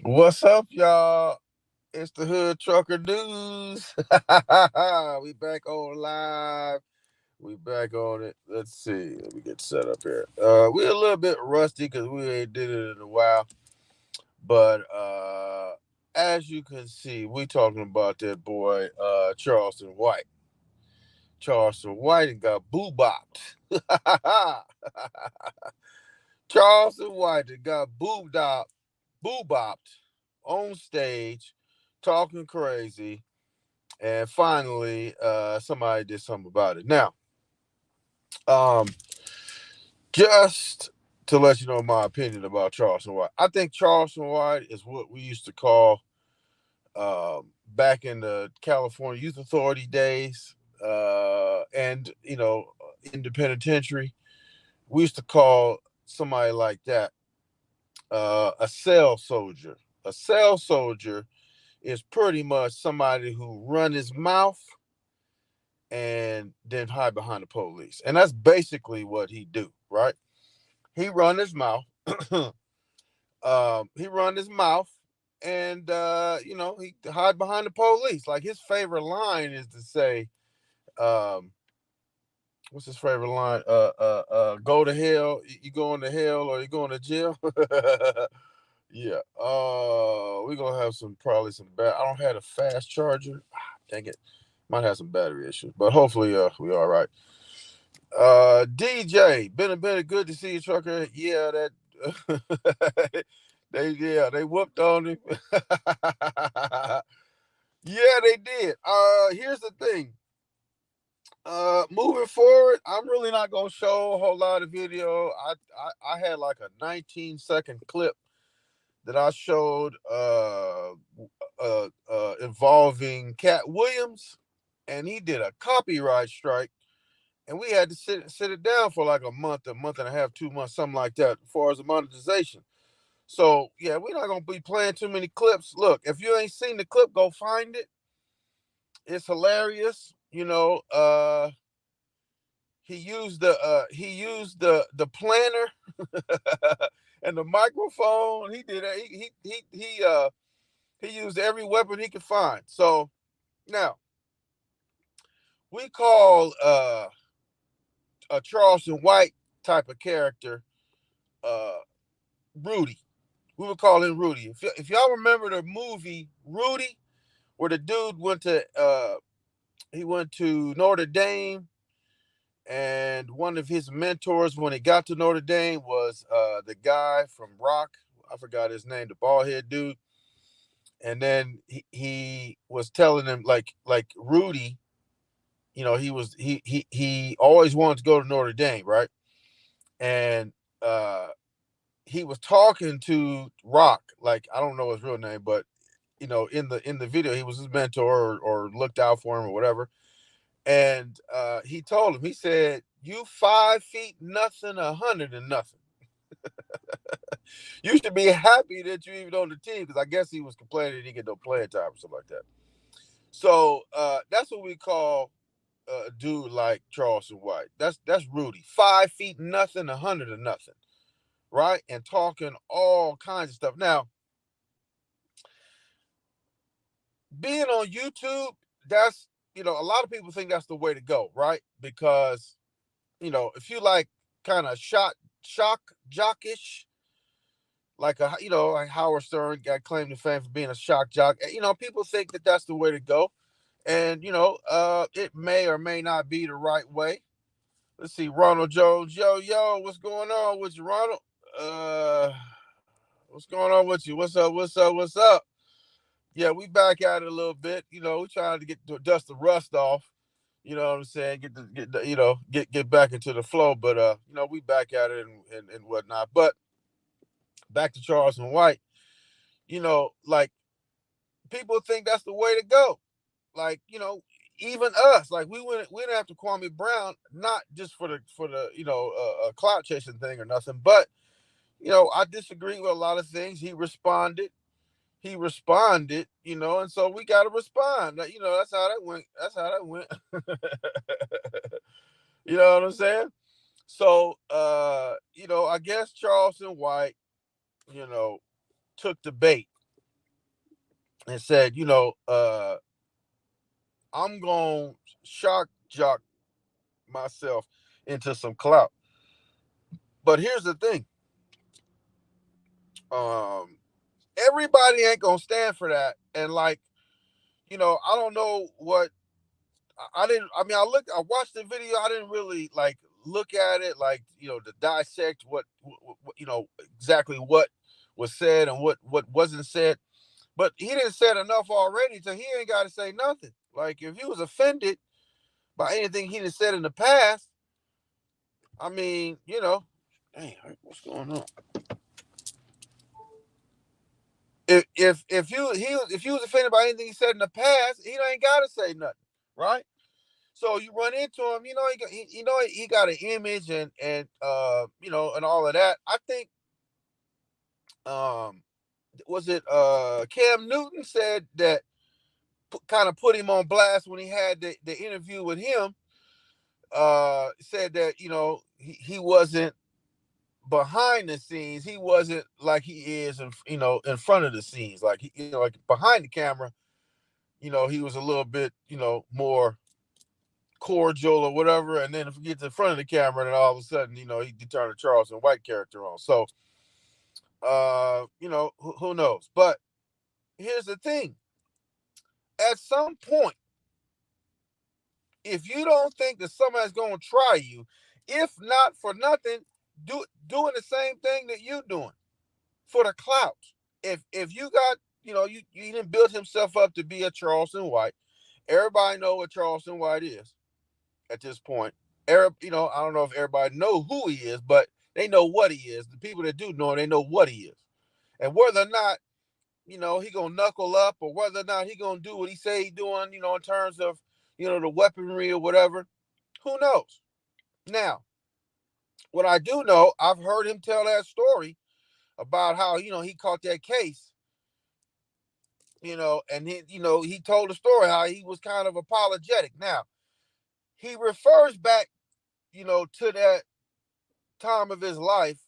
What's up, y'all? It's the Hood Trucker News. We back on live. We back on it. Let's see. Let me get set up here. We're a little bit rusty because we ain't did it in a while. But as you can see, we talking about that boy, Charleston White. Charleston White and got boo-bopped. Charleston White that got boo-bopped on stage, talking crazy, and finally, somebody did something about it. Now, um, just to let you know my opinion about Charleston White, I think Charleston White is what we used to call back in the California Youth Authority days, and in the penitentiary, we used to call somebody like that a cell soldier. A cell soldier is pretty much somebody who run his mouth and then hide behind the police. And that's basically what he do, right? He run his mouth. He run his mouth and he hide behind the police. Like his favorite line is to say, what's his favorite line? Go to hell, you going to hell or you going to jail? Yeah. We're gonna have probably some bad. I don't have a fast charger. Dang it. Might have some battery issues. But hopefully we all right. DJ, been good to see you, trucker. Yeah, that they whooped on him. Yeah, they did. Here's the thing. Moving forward, I'm really not gonna show a whole lot of video. I had like a 19-second clip that I showed involving Cat Williams, and he did a copyright strike, and we had to sit it down for like a month and a half, 2 months, something like that, as far as the monetization. So yeah, we're not gonna be playing too many clips. Look, if you ain't seen the clip, go find it. It's hilarious. He used the planner and the microphone. He did it. He used every weapon he could find. So now we call a Charleston White type of character uh, Rudy. We would call him Rudy. If y'all remember the movie Rudy, where the dude went to Notre Dame, and one of his mentors when he got to Notre Dame was the guy from Rock. I forgot his name, the bald head dude. And then he was telling him like Rudy, he always wanted to go to Notre Dame, right? And he was talking to Rock, like I don't know his real name, but in the video he was his mentor or looked out for him or whatever. And he told him, he said, "You 5 feet nothing, 100 and nothing. You should be happy that you even on the team," because I guess he was complaining he didn't get no playing time or something like that. So that's what we call a dude like Charleston White. That's Rudy. 5 feet nothing, 100 and nothing, right? And talking all kinds of stuff. Now, being on YouTube, that's a lot of people think that's the way to go, right? Because if you like kind of shock jockish, like like Howard Stern got claimed to fame for being a shock jock. People think that that's the way to go, and it may or may not be the right way. Let's see, Ronald Jones, yo, what's going on with you, Ronald? Uh, what's going on with you? What's up? What's up? What's up? Yeah, we back at it a little bit. We trying to dust the rust off. You know what I'm saying? Get back into the flow. But we back at it and whatnot. But back to Charleston White. Like people think that's the way to go. Like even us, like we went after Kwame Brown, not just for the clout chasing thing or nothing, but I disagree with a lot of things. He responded, and so we got to respond. That's how that went. That's how that went. You know what I'm saying? So, I guess Charleston White, you know, took the bait. and said, I'm gonna shock jock myself into some clout. But here's the thing. Um, Everybody ain't gonna stand for that. And like, I don't know what I didn't. I mean, I watched the video. I didn't really like look at it, like to dissect exactly what was said and what wasn't said. But he didn't say enough already, so he ain't got to say nothing. Like if he was offended by anything he done said in the past, I mean, dang, what's going on? If he was offended by anything he said in the past, he ain't got to say nothing, right? So you run into him, he got an image and all of that. I think um was it Cam Newton said that kind of put him on blast when he had the interview with him. Said that he wasn't behind the scenes. He wasn't like he is in front of the scenes. Like like behind the camera, he was a little bit more cordial or whatever, and then if he gets in front of the camera, then all of a sudden, he turned a Charleston White character on. So, who knows? But here's the thing: at some point, if you don't think that somebody's going to try you, if not for nothing, doing the same thing that you're doing for the clout. If you got, you didn't build himself up to be a Charleston White. Everybody know what Charleston White is at this point. I don't know if everybody know who he is, but they know what he is. The people that do know him, they know what he is. And whether or not, he gonna knuckle up or whether or not he gonna do what he say he doing, in terms of, the weaponry or whatever, who knows? Now, what I do know, I've heard him tell that story about how, he caught that case, and he told the story how he was kind of apologetic. Now, he refers back, to that time of his life.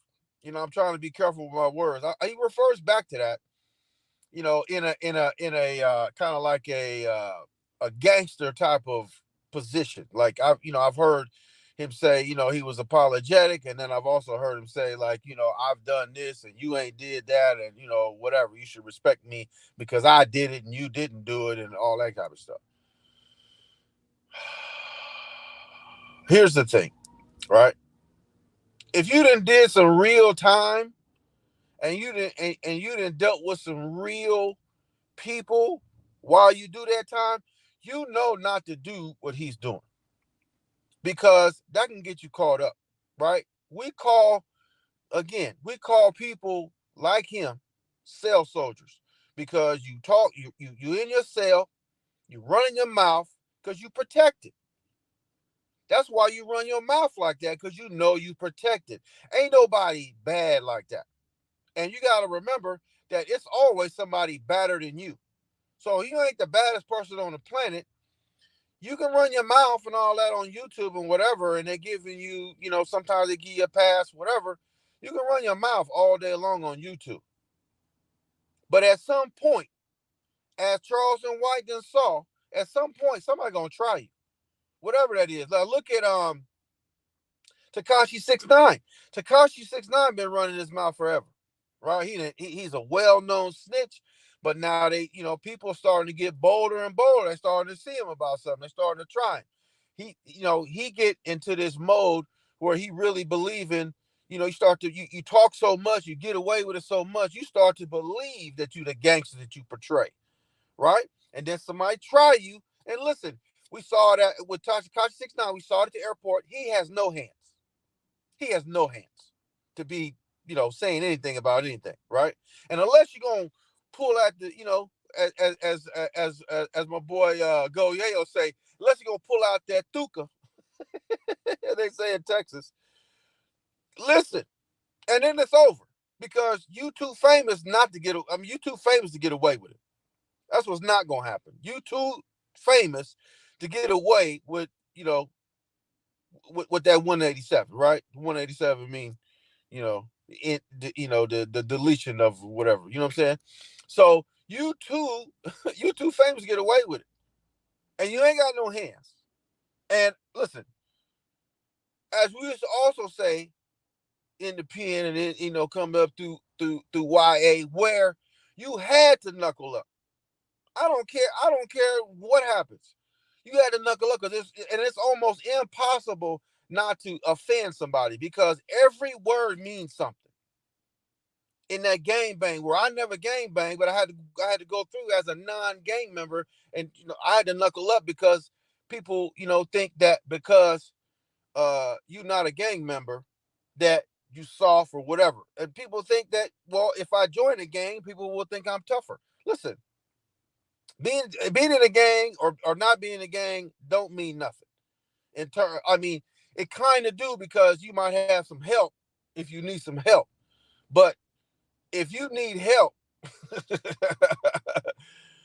I'm trying to be careful with my words. He refers back to that, in a kind of like a gangster type of position. Like I've heard him say, he was apologetic, and then I've also heard him say, like, I've done this and you ain't did that, and whatever. You should respect me because I did it and you didn't do it, and all that kind of stuff. Here's the thing, right? If you did some real time and you didn't dealt with some real people while you do that time, not to do what he's doing because that can get you caught up, right? We call people like him cell soldiers because you talk, you in your cell, you running your mouth because you protected. That's why you run your mouth like that, because you protected. Ain't nobody bad like that. And you got to remember that it's always somebody better than you. So you ain't the baddest person on the planet. You can run your mouth and all that on YouTube and whatever, and they're giving you, sometimes they give you a pass, whatever. You can run your mouth all day long on YouTube. But at some point, as Charleston White then saw, at some point, somebody gonna try you. Whatever that is. Now look at Tekashi 6ix9ine. Tekashi 6ix9ine been running his mouth forever. Right? He's a well-known snitch, but now people are starting to get bolder and bolder. They're starting to see him about something. They're starting to try him. He get into this mode where he really believe in, you start to you talk so much, you get away with it so much, you start to believe that you the gangster that you portray, right? And then somebody try you, and listen, we saw that with Tekashi 6ix9ine. We saw it at the airport. He has no hands. He has no hands to be, saying anything about anything, right? And unless you're gonna pull out the, as my boy Go Yayo say, unless you're gonna pull out that thuka, they say in Texas. Listen, and then it's over because you too famous not to get. I mean, you too famous to get away with it. That's what's not gonna happen. You too famous to get away with, with that 187, right? 187 mean, the deletion of whatever. You know what I'm saying? So you too, you too famous to get away with it, and you ain't got no hands. And listen, as we used to also say in the pen, and then coming up through YA, where you had to knuckle up. I don't care. I don't care what happens. You had to knuckle up, because it's almost impossible not to offend somebody, because every word means something. In that gang bang, where I never gang bang, but I had to go through as a non-gang member, and I had to knuckle up, because people think that because you're not a gang member, that you soft or whatever. And people think that, well, if I join a gang, people will think I'm tougher. Listen, being in a gang or not being in a gang don't mean nothing. I mean, it kind of do, because you might have some help if you need some help. But if you need help,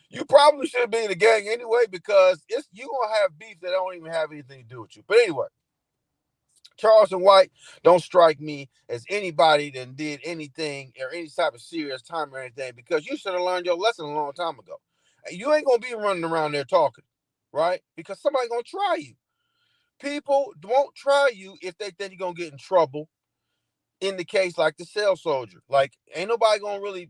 you probably shouldn't be in a gang anyway, because you gonna have beef that don't even have anything to do with you. But anyway, Charleston White don't strike me as anybody that did anything or any type of serious time or anything, because you should have learned your lesson a long time ago. You ain't gonna be running around there talking, right? Because somebody's gonna try you. People won't try you if they think you're gonna get in trouble. In the case like the cell soldier, like ain't nobody gonna really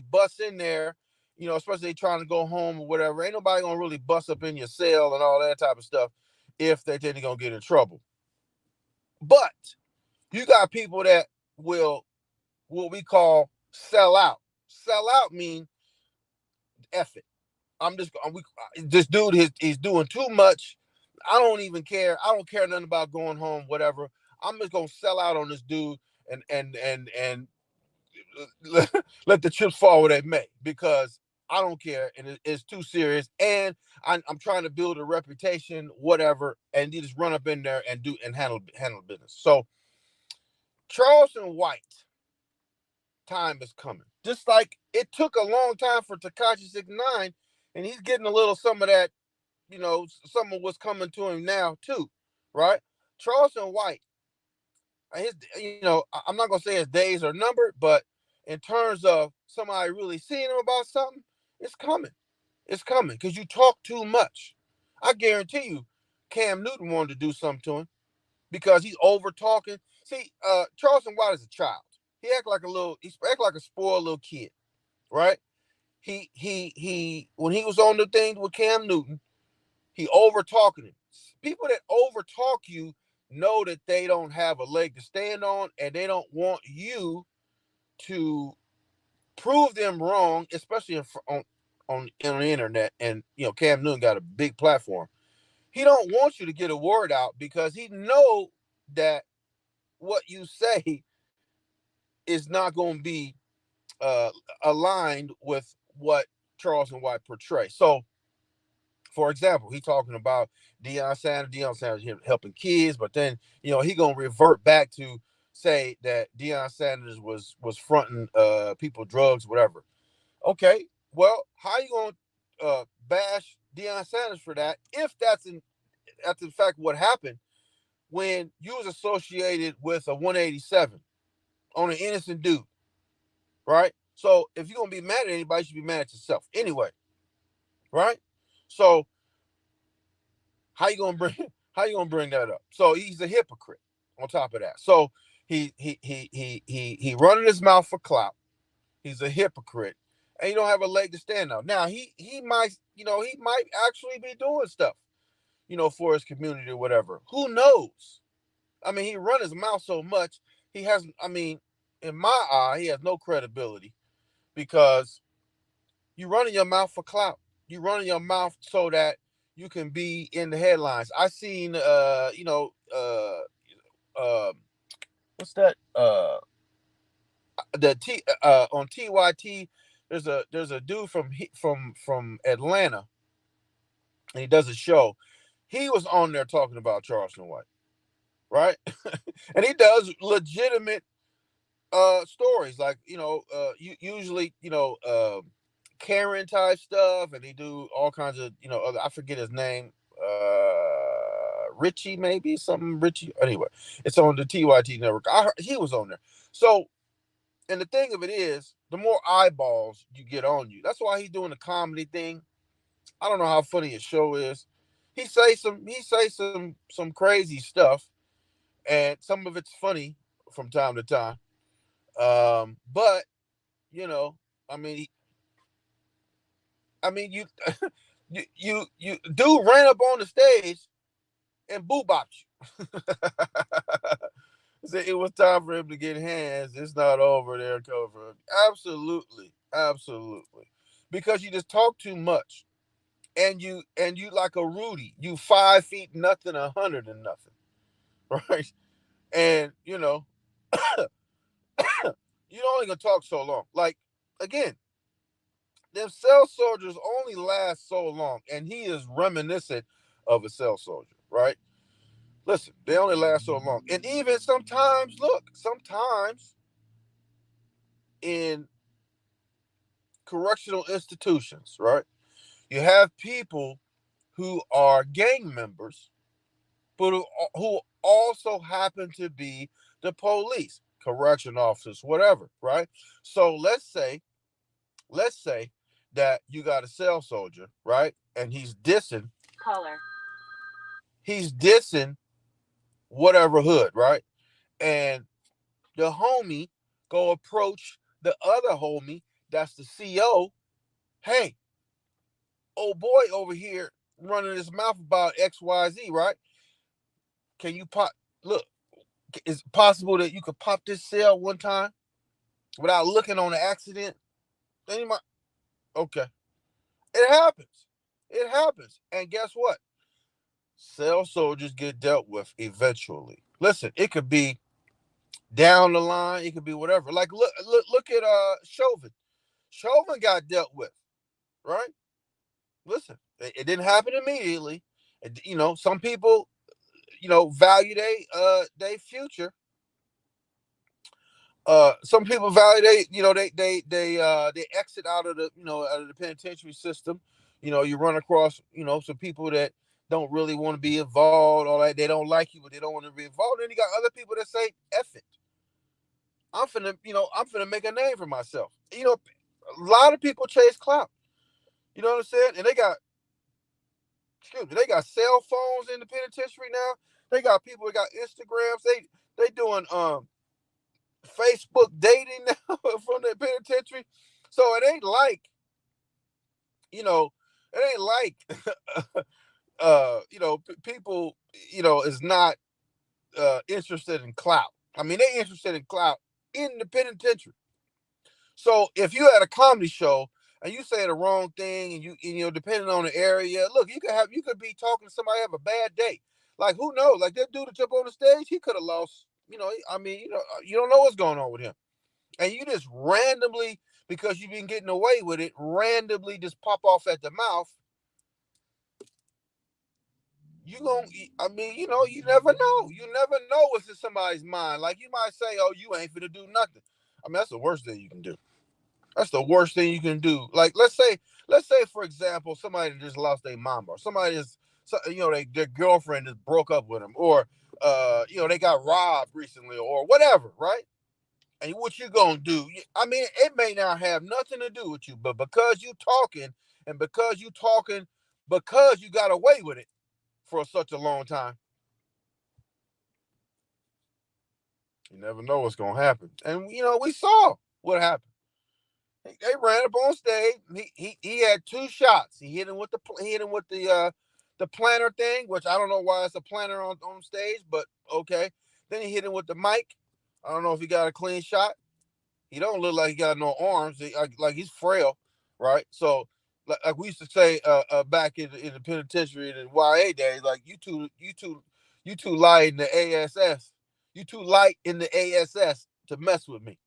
bust in there, especially they trying to go home or whatever. Ain't nobody gonna really bust up in your cell and all that type of stuff if they think they're gonna get in trouble. But you got people that will, what we call, sell out. Sell out mean F it. This dude he's doing too much. I don't even care. I don't care nothing about going home, whatever. I'm just gonna sell out on this dude, and let the chips fall where they may, because I don't care, and it's too serious. And I'm trying to build a reputation, whatever, and you just run up in there and handle business. So Charleston White time is coming. Just like it took a long time for Tekashi 69, and he's getting a little some of that, some of what's coming to him now too, right? Charleston White, I'm not gonna say his days are numbered, but in terms of somebody really seeing him about something, it's coming. It's coming, because you talk too much. I guarantee you, Cam Newton wanted to do something to him, because he's over talking. See, Charleston White is a child. He act like a spoiled little kid, right? He when he was on the thing with Cam Newton, he over talking him. People that over talk you know that they don't have a leg to stand on, and they don't want you to prove them wrong, especially on the internet. And Cam Newton got a big platform. He don't want you to get a word out, because he know that what you say is not going to be uh, aligned with what Charleston White portrays. So, for example, he talking about Deion Sanders helping kids, but then he gonna revert back to say that Deion Sanders was fronting people drugs, whatever. Okay, well, how you gonna bash Deion Sanders for that, if that's in fact what happened, when you was associated with a 187 on an innocent dude, right? So if you're gonna be mad at anybody, you should be mad at yourself anyway, right? So how you gonna bring that up? So he's a hypocrite on top of that. So he running his mouth for clout. He's a hypocrite, and he don't have a leg to stand on. Now he might actually be doing stuff, for his community or whatever. Who knows? I mean, he run his mouth so much, he has. I mean, in my eye, he has no credibility, because you running your mouth for clout. You running your mouth so that you can be in the headlines. I seen what's that? The T on TYT. There's a dude from Atlanta, and he does a show. He was on there talking about Charleston White, right? And he does legitimate stories, like usually Karen type stuff, and he do all kinds of other, I forget his name, Richie, maybe something Richie. Anyway, it's on the TYT network. He was on there. So And the thing of it is, the more eyeballs you get on you. That's why he's doing the comedy thing. I don't know how funny his show is. He say some crazy stuff, and some of it's funny from time to time. But you know, I mean, you, you dude ran up on the stage and boo bopped you. Said it was time for him to get hands. It's not over there, cover. Absolutely, absolutely, because you just talk too much, and you like a Rudy. You 5 feet nothing, 100 and nothing, right? And you only gonna talk so long. Like again, them cell soldiers only last so long, and he is reminiscent of a cell soldier, right? Listen, they only last so long, and even sometimes, look, sometimes in correctional institutions, right, you have people who are gang members, but who also happen to be the police, correction officers, whatever, right? So let's say that you got a cell soldier, right? And he's dissing caller. He's dissing whatever hood, right? And the homie go approach the other homie, that's the CO. Hey, old boy over here running his mouth about XYZ, right? Can you pop look, is it possible that you could pop this cell one time without looking on the accident? Anybody? Okay. It happens. It happens. And guess what? Cell soldiers get dealt with eventually. Listen, it could be down the line, it could be whatever. Like look at Chauvin. Chauvin got dealt with, right? Listen, it didn't happen immediately. Some people, value they future. Some people value they exit out of the penitentiary system. You run across some people that don't really want to be involved. All that, they don't like you, but they don't want to be involved. Then you got other people that say, "F it, I'm finna make a name for myself." A lot of people chase clout. You know what I'm saying? And they got cell phones in the penitentiary now. They got people that got Instagrams. They doing Facebook dating now from the penitentiary. So you know, it ain't like people, is not interested in clout. I mean, they interested in clout in the penitentiary. So if you had a comedy show and you say the wrong thing, and depending on the area, look, you could be talking to somebody, have a bad day. Like, who knows? Like, that dude that jumped on the stage, he could have lost. I mean, you don't know what's going on with him, and you just randomly, because you've been getting away with it, randomly just pop off at the mouth. You going I mean, you never know. You never know what's in somebody's mind. Like, you might say, "Oh, you ain't finna do nothing." I mean, that's the worst thing you can do. That's the worst thing you can do. Like, let's say, for example, somebody just lost their mama, or somebody is, their girlfriend just broke up with them, or they got robbed recently, or whatever, right? And what you gonna do? I mean, it may not have nothing to do with you, but because you talking, and because you got away with it for such a long time, you never know what's gonna happen. And we saw what happened. They ran up on stage. He had two shots. He hit him with the planter thing, which I don't know why it's a planter on stage, but okay. Then he hit him with the mic. I don't know if he got a clean shot. He don't look like he got no arms. Like he's frail, right? So, like we used to say back in the penitentiary in the YA days, like, you too light in the ASS. You too light in the ASS to mess with me,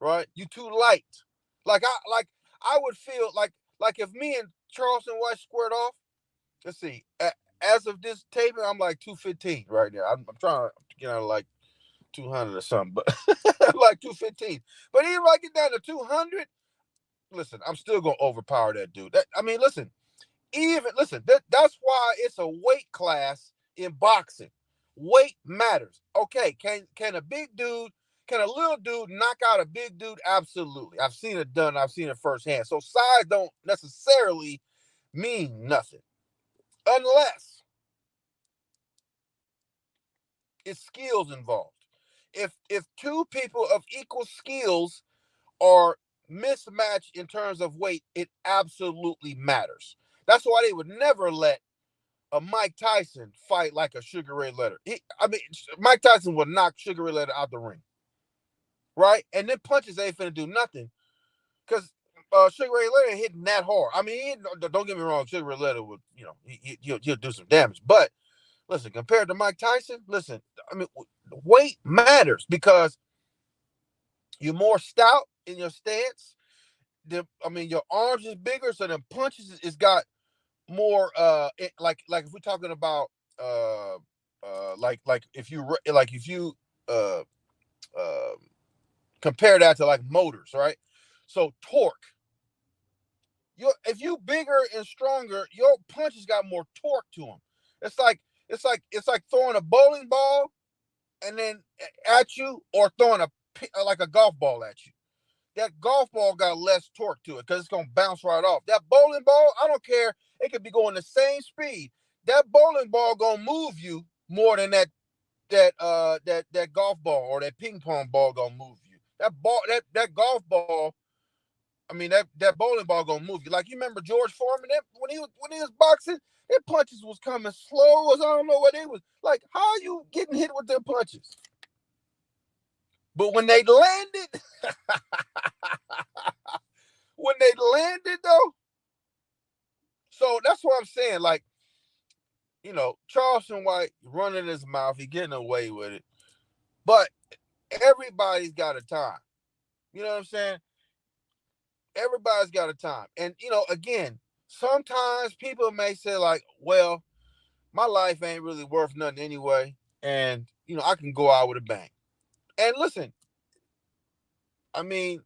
right? You too light. Like I would feel like if me and Charleston White squared off. Let's see. As of this taping, I'm like 215 right now. I'm trying to get out of like 200 or something, but like 215. But even if I get down to 200, listen, I'm still gonna overpower that dude. I mean, listen, that's why it's a weight class in boxing. Weight matters. Okay, can a big dude Can a little dude knock out a big dude? Absolutely. I've seen it done. I've seen it firsthand. So size don't necessarily mean nothing unless it's skills involved. If two people of equal skills are mismatched in terms of weight, it absolutely matters. That's why they would never let a Mike Tyson fight like a Sugar Ray Leonard. Mike Tyson would knock Sugar Ray Leonard out the ring, right? And then punches ain't finna do nothing because Sugar Ray Leonard hitting that hard. I mean, don't get me wrong, Sugar Ray Leonard would, he'll do some damage. But listen, compared to Mike Tyson, listen, I mean, weight matters because you're more stout in your stance. Your arms is bigger, so the punches is got more like if we're talking about if you uh uh compare that to like motors, right? So torque, if you bigger and stronger, your punches got more torque to them. It's like throwing a bowling ball and then at you, or throwing a golf ball at you. That golf ball got less torque to it because it's gonna bounce right off. That bowling ball, I don't care. It could be going the same speed. That bowling ball gonna move you more than that golf ball or that ping pong ball gonna move you. That golf ball, that bowling ball gonna move you. Like, you remember George Foreman, when he was boxing, their punches was coming slow as I don't know what they was. Like, how are you getting hit with their punches? But when they landed, though, so that's what I'm saying. Like, Charleston White running his mouth, he getting away with it. But everybody's got a time. You know what I'm saying? Everybody's got a time. And, again, sometimes people may say, like, well, my life ain't really worth nothing anyway. And, I can go out with a bang. And listen, apparently,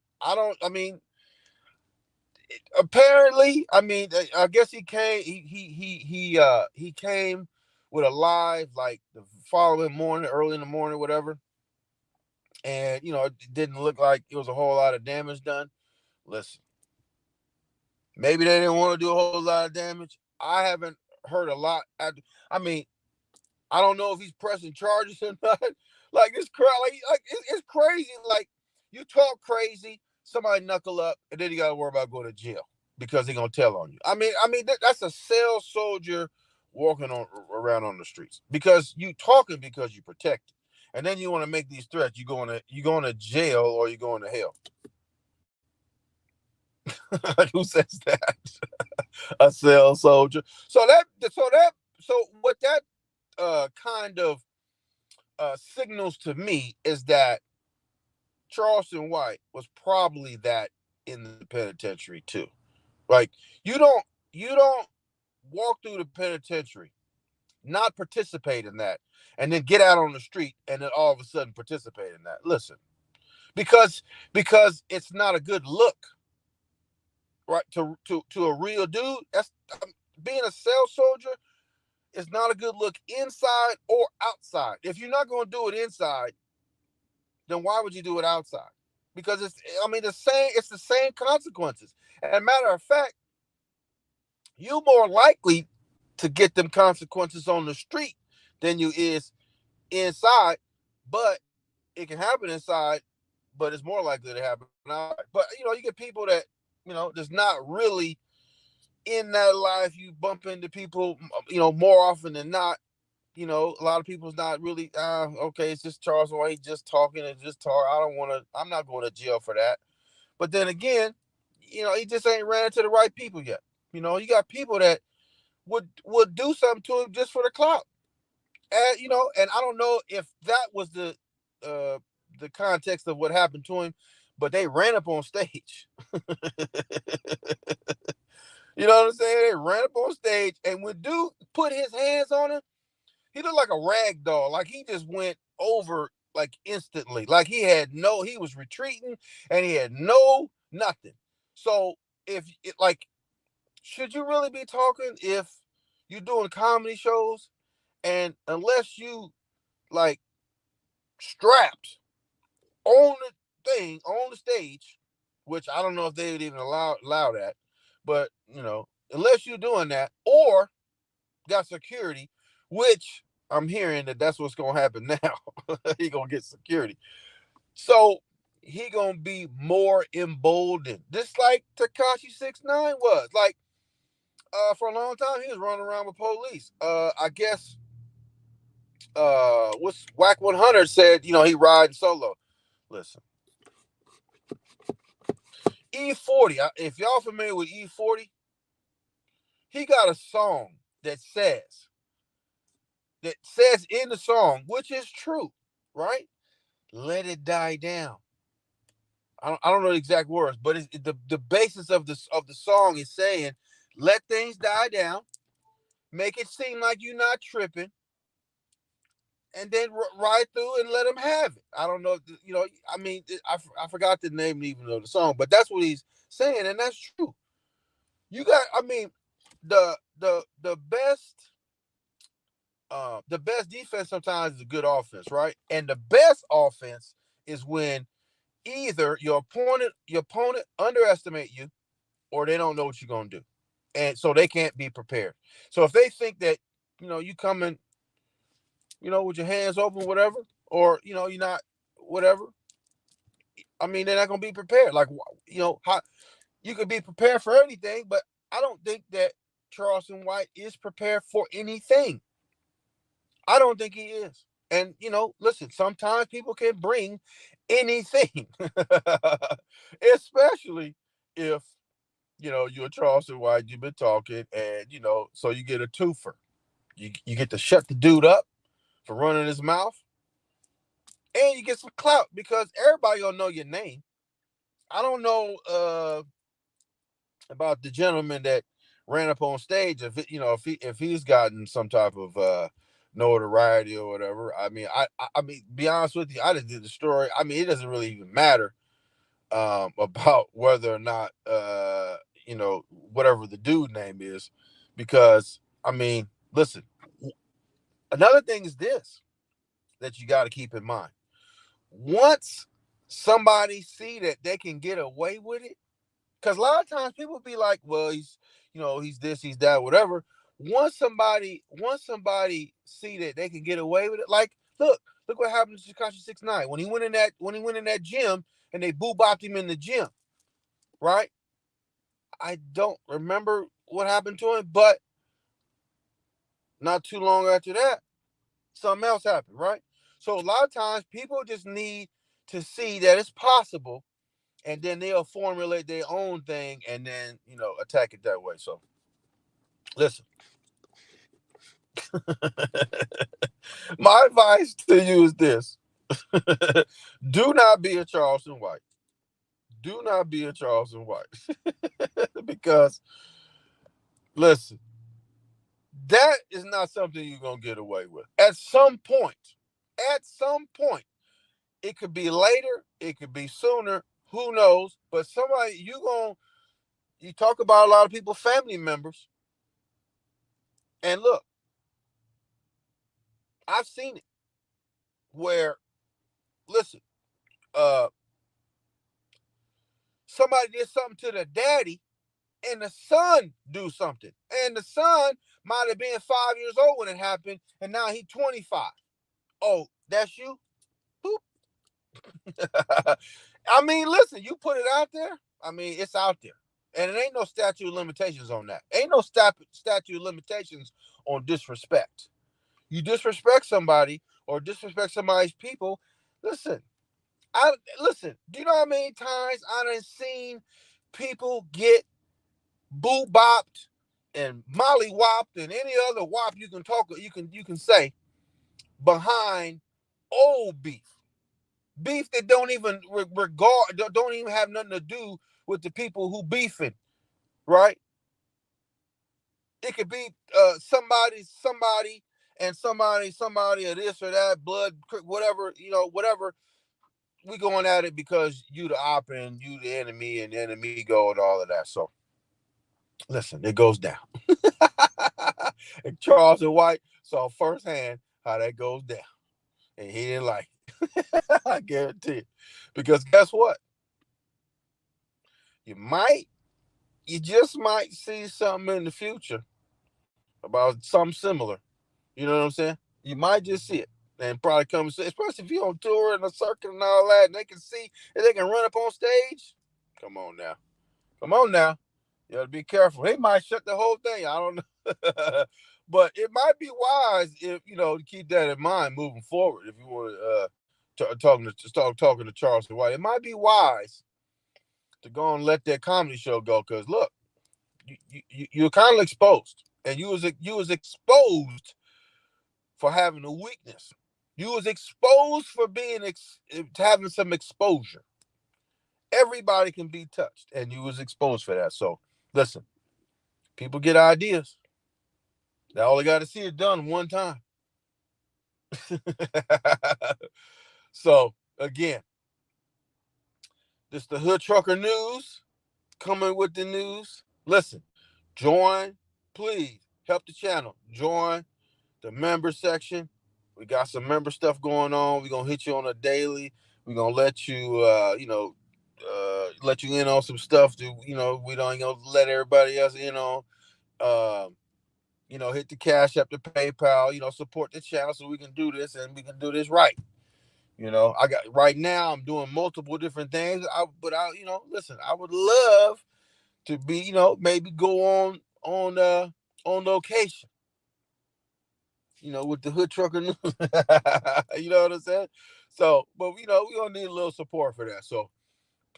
I guess he came. He came with a live like the following morning, early in the morning, whatever. And it didn't look like it was a whole lot of damage done. Listen, maybe they didn't want to do a whole lot of damage. I haven't heard a lot. I don't know if he's pressing charges or not. Like, it's it's crazy. Like, you talk crazy, somebody knuckle up, and then you got to worry about going to jail because they're gonna tell on you. That's a cell soldier walking around on the streets because you talking because you protected, and then you want to make these threats. You going to jail or you going to hell. Like, who says that? A cell soldier. So what that kind of signals to me is that Charleston White was probably that in the penitentiary too. Like, you don't walk through the penitentiary, not participate in that, and then get out on the street and then all of a sudden participate in that. Listen, because it's not a good look, right? To a real dude, that's being a cell soldier is not a good look inside or outside. If you're not going to do it inside, then why would you do it outside? Because it's the same consequences. And matter of fact, you're more likely to get them consequences on the street than you is inside. But it can happen inside, but it's more likely to happen outside. But you get people that there's not really in that life. You bump into people, more often than not. A lot of people's not really, okay, it's just Charles White just talking and just talk. I'm not going to jail for that. But then again, he just ain't ran into the right people yet. You got people that would do something to him just for the clout. And, and I don't know if that was the context of what happened to him, but they ran up on stage. You know what I'm saying? They ran up on stage, and when dude put his hands on him, he looked like a rag doll. Like, he just went over like instantly. Like, he was retreating and he had nothing. So should you really be talking if you're doing comedy shows and unless you like strapped, on the thing, on the stage, which I don't know if they would even allow that, but unless you're doing that or got security, which I'm hearing that's what's gonna happen now. He gonna get security, so he gonna be more emboldened, just like Tekashi 6ix9ine was. Like for a long time, he was running around with police. I guess what's Whack 100 said, he riding solo. Listen, E40. If y'all familiar with E40, he got a song that says in the song, which is true, right? Let it die down. I don't know the exact words, but the basis of the song is saying, let things die down, make it seem like you're not tripping, and then ride through and let him have it. I don't know, I mean, I forgot the name even of the song, but that's what he's saying, and that's true. I mean, the best defense sometimes is a good offense, right? And the best offense is when either your opponent underestimate you, or they don't know what you're gonna do, and so they can't be prepared. So if they think that you coming, with your hands open, whatever, or you're not, whatever. I mean, they're not gonna be prepared. Like how you could be prepared for anything, but I don't think that Charleston White is prepared for anything. I don't think he is. And listen, sometimes people can bring anything, especially if you're Charleston White. You've been talking, and so you get a twofer. You get to shut the dude up for running his mouth, and you get some clout because everybody gonna know your name. I don't know about the gentleman that ran up on stage. If he's gotten some type of notoriety or whatever. I mean, I mean, be honest with you, I just did the story. I mean, it doesn't really even matter about whether or not whatever the dude name is, because I mean, listen. Another thing is this that you got to keep in mind. Once somebody see that they can get away with it, because a lot of times people be like, well, he's this, he's that, whatever. Once somebody see that they can get away with it, like look what happened to Tekashi 6ix9ine when he went in that gym and they boo bopped him in the gym, right? I don't remember what happened to him, but not too long after that, something else happened, right? So a lot of times people just need to see that it's possible, and then they'll formulate their own thing and then attack it that way. So listen, my advice to you is this: do not be a Charleston White. Do not be a Charleston White. Because listen, that is not something you're gonna get away with. At some point, it could be later, it could be sooner, who knows? But somebody you talk about a lot of people, family members, and look, I've seen it where, listen, uh, somebody did something to the daddy, and the son do something, and the son might have been 5 years old when it happened, and now he's 25. Oh, that's you? I mean, listen, you put it out there. I mean, it's out there. And it ain't no statute of limitations on that. Ain't no statute of limitations on disrespect. You disrespect somebody or disrespect somebody's people. Listen, listen. Do you know how many times I done seen people get boo bopped and molly whopped and any other whop you can say behind old beef that don't even regard, don't even have nothing to do with the people who beefing, right? It could be somebody, and somebody or this or that, blood, whatever, whatever. We going at it because you the op and you the enemy and the enemy go and all of that. So listen, it goes down. And Charles and White saw firsthand how that goes down, and he didn't like it. I guarantee it. Because guess what? You just might see something in the future about something similar. You know what I'm saying? You might just see it and probably come, especially if you're on tour and a circuit and all that, and they can see and they can run up on stage. Come on now. Come on now. You got to be careful. They might shut the whole thing. I don't know. But it might be wise if, to keep that in mind moving forward. If you want to talking to Charleston White, it might be wise to go and let that comedy show go. Because look, you're kind of exposed, and you was exposed for having a weakness. You was exposed for being having some exposure. Everybody can be touched, and you was exposed for that. So listen, people get ideas. They all got to see it done one time. So again, this the Hood Trucker News coming with the news. Listen, join, please help the channel. Join the member section. We got some member stuff going on. We're gonna hit you on a daily. We're gonna let you let you in on some stuff that we don't gonna let everybody else in on. Hit the Cash App, the PayPal, support the channel so we can do this and we can do this right. I got right now I'm doing multiple different things. Listen, I would love to be, maybe go on location, with the Hood Trucker News. You know what I'm saying? So, but we're gonna need a little support for that. So,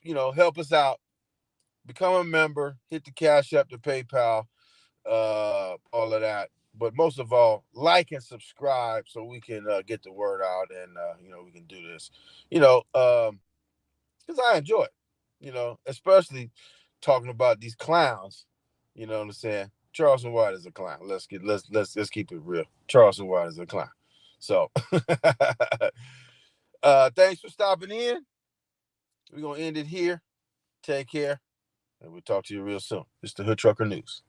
help us out, become a member, hit the Cash App, the PayPal, all of that. But most of all, like and subscribe so we can get the word out and we can do this. Because I enjoy it. Especially talking about these clowns. You know what I'm saying? Charleston White is a clown. Let's keep it real. Charleston White is a clown. So thanks for stopping in. We're gonna end it here. Take care, and we'll talk to you real soon. It's the Hood Trucker News.